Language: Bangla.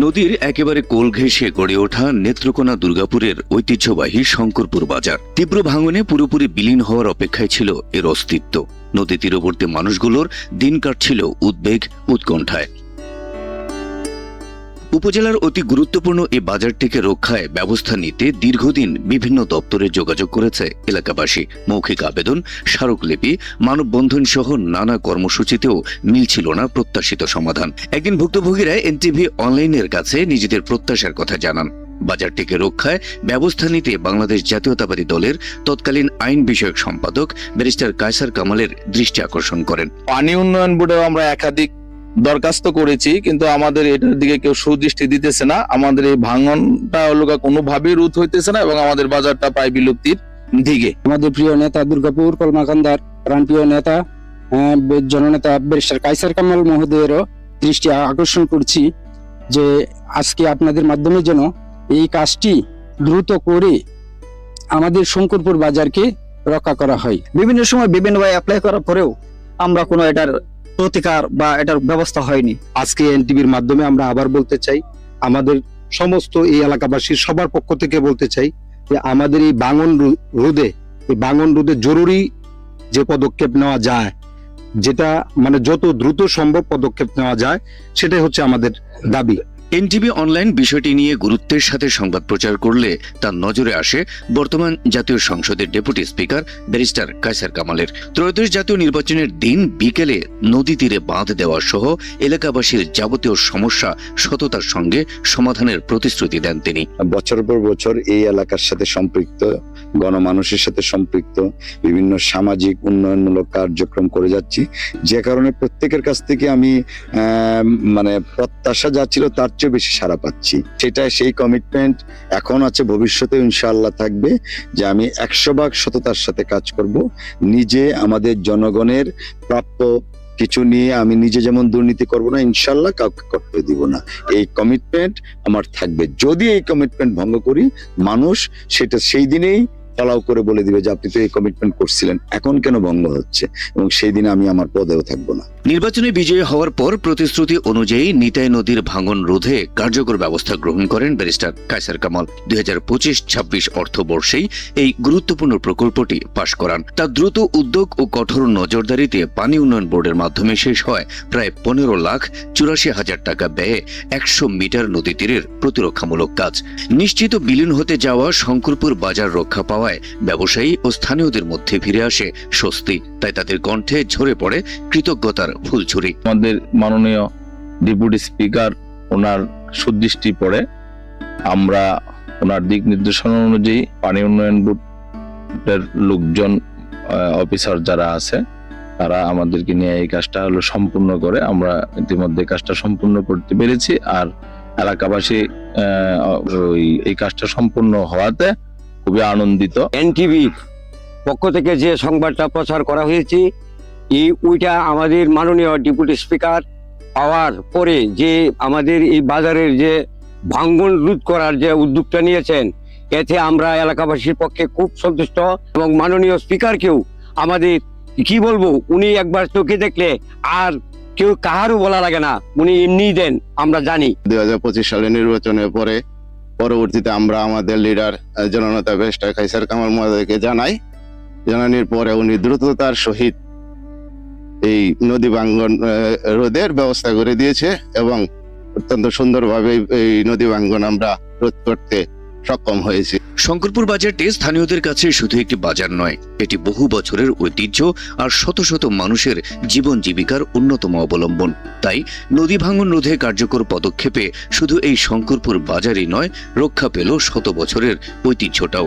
নদীর একেবারে কোল ঘেঁষে গড়ে ওঠা নেত্রকোনা দুর্গাপুরের ঐতিহ্যবাহী শঙ্করপুর বাজার তীব্র ভাঙনে পুরোপুরি বিলীন হওয়ার অপেক্ষায় ছিল এর অস্তিত্ব। নদী তীরবর্তী মানুষগুলোর দিন কাটছিল উদ্বেগ উৎকণ্ঠায়। উপজেলার অতি গুরুত্বপূর্ণ এই বাজারটিকে রক্ষায় ব্যবস্থা নিতে দীর্ঘদিন বিভিন্ন দপ্তরে যোগাযোগ করেছে এলাকাবাসী। মৌখিক আবেদন, স্মারকলিপি, মানববন্ধন সহ নানা কর্মসূচিতেও মিলছিল না প্রত্যাশিত সমাধান। একদিন ভুক্তভোগীরা এনটিভি অনলাইনের কাছে নিজেদের প্রত্যাশার কথা জানান। বাজারটিকে রক্ষায় ব্যবস্থা নিতে বাংলাদেশ জাতীয়তাবাদী দলের তৎকালীন আইন বিষয়ক সম্পাদক ব্যারিস্টার কায়সার কামালের দৃষ্টি আকর্ষণ করেন। পানি উন্নয়ন বোর্ডেও আমরা একাধিক দরখাস্ত করেছি, কিন্তু আমাদের এটার দিকে কেউ সুদৃষ্টি দিতেছে না। আমাদের এই ভাঙনটা হলো কোনোভাবেই রোধ হইতেছে না এবং আমাদের বাজারটা প্রায় বিলুপ্তির দিকে। আমাদের প্রিয় নেতা দুর্গাপুর কলমাকান্দার প্রাণপ্রিয় নেতা জননেতা ব্যারিস্টার কায়সার কামাল মহোদয়েরও দৃষ্টি আকর্ষণ করছি যে আজকে আপনাদের মাধ্যমে যেন এই কাজটি দ্রুত করে আমাদের শঙ্করপুর বাজারকে রক্ষা করা হয়। বিভিন্ন সময় বিভিন্নভাবে অ্যাপ্লাই করার পরেও আমরা কোনো এটার প্রতিকার বা এটার ব্যবস্থা হয়নি। আজকে এনটিভির মাধ্যমে আমরা আবার বলতে চাই, আমাদের সমস্ত এই এলাকাবাসীর সবার পক্ষ থেকে বলতে চাই যে আমাদের এই ভাঙন রোধে জরুরি যে পদক্ষেপ নেওয়া যায়, যেটা মানে যত দ্রুত সম্ভব পদক্ষেপ নেওয়া যায়, সেটাই হচ্ছে আমাদের দাবি। এনটিভি অনলাইন বিষয়টি নিয়ে গুরুত্বের সাথে সংবাদ প্রচার করলে তার নজরে আসে বর্তমান জাতীয় সংসদের ডেপুটি স্পিকার ব্যারিস্টার কায়সার কামালের। ত্রয়োদশ জাতীয় নির্বাচনের দিন বিকেলে নদী তীরে বাঁধ দেওয়া সহ এলাকাবাসীর যাবতীয় সমস্যা সততার সঙ্গে সমাধানের প্রতিশ্রুতি দেন তিনি। বছর পর বছর এই এলাকার সাথে সম্পৃক্ত গণমানুষের সাথে সম্পৃক্ত বিভিন্ন সামাজিক উন্নয়নমূলক কার্যক্রম করে যাচ্ছি, যে কারণে প্রত্যেকের কাছ থেকে আমি মানে প্রত্যাশা যা ছিল তার চেয়ে বেশি সাড়া পাচ্ছি। সেই কমিটমেন্ট এখন আছে, ভবিষ্যতে ইনশাআল্লাহ থাকবে যে আমি 100% সততার সাথে কাজ করব। নিজে আমাদের জনগণের প্রাপ্য কিছু নিয়ে আমি নিজে যেমন দুর্নীতি করব না, ইনশাআল্লাহ কাউকে করতে দিব না। এই কমিটমেন্ট আমার থাকবে। যদি এই কমিটমেন্ট ভঙ্গ করি, মানুষ সেটা সেই দিনেই ফলাও করে বলে দিবে যে আপনি তো এই কমিটমেন্ট করছিলেন, এখন কেন ভঙ্গ হচ্ছে, এবং সেই দিনে আমি আমার পদেও থাকবো না। নির্বাচনে বিজয়ী হওয়ার পর প্রতিশ্রুতি অনুযায়ী নিতাই নদীর ভাঙন রোধে কার্যকর ব্যবস্থা গ্রহণ করেন ব্যারিস্টার কায়সার কামাল। 2025-26 অর্থবর্ষেই এই গুরুত্বপূর্ণ প্রকল্পটি পাশ করান। তার দ্রুত উদ্যোগ ও কঠোর নজরদারিতে পানি উন্নয়ন বোর্ডের মাধ্যমে শেষ হয় প্রায় 15,84,000 টাকা ব্যয়ে 100 মিটার নদী তীরের প্রতিরক্ষামূলক কাজ। নিশ্চিত বিলীন হতে যাওয়া শঙ্করপুর বাজার রক্ষা পাওয়ায় ব্যবসায়ী ও স্থানীয়দের মধ্যে ফিরে আসে স্বস্তি। তাই তাদের কণ্ঠে ঝরে পড়ে কৃতজ্ঞতার ফুলঝুরি। আমাদের মাননীয় ডেপুটি স্পিকার ওনার সুদৃষ্টি পড়ে আমরা ওনার দিক নির্দেশনা অনুযায়ী পানি উন্নয়ন বোর্ডের লোকজন অফিসার যারা আছে তারা আমাদেরকে নিয়ে এই কাজটা সম্পূর্ণ করে আমরা ইতিমধ্যে কাজটা সম্পূর্ণ করতে পেরেছি। আর এলাকাবাসী এই কাজটা সম্পূর্ণ হওয়াতে খুবই আনন্দিত। এনটিভির পক্ষ থেকে যে সংবাদটা প্রচার করা হয়েছে, ওইটা আমাদের মাননীয় ডেপুটি স্পিকার পাওয়ার পরে যে আমাদের এই বাজারের যে ভাঙন রোধ করার যে উদ্যোগটা নিয়েছেন, এতে আমরা এলাকাবাসীর পক্ষে খুব সন্তুষ্ট। এবং মাননীয় স্পিকারকেও আমাদের কি বলবো, উনি একবার চোখে দেখলে আর কেউ কাহারও বলা লাগে না, উনি এমনি দেন, আমরা জানি। 2025 সালের নির্বাচনের পরে পরবর্তীতে আমরা আমাদের লিডার জননেতা ব্যারিস্টার কায়সার কামাল মহোদয়কে জানানোর পরে উনি দ্রুততার সহিত এই নদী ভাঙ্গন রোধের ব্যবস্থা করে দিয়েছে এবং অত্যন্ত সুন্দরভাবে এই নদী ভাঙ্গন আমরা রোধ করতে সক্ষম হয়েছি। শঙ্করপুর বাজারটি স্থানীয়দের কাছে শুধু একটি বাজার নয়, এটি বহু বছরের ঐতিহ্য আর শত শত মানুষের জীবন জীবিকার অন্যতম অবলম্বন। তাই নদী ভাঙন রোধে কার্যকর পদক্ষেপে শুধু এই শঙ্করপুর বাজারই নয়, রক্ষা পেল শত বছরের ঐতিহ্যটাও।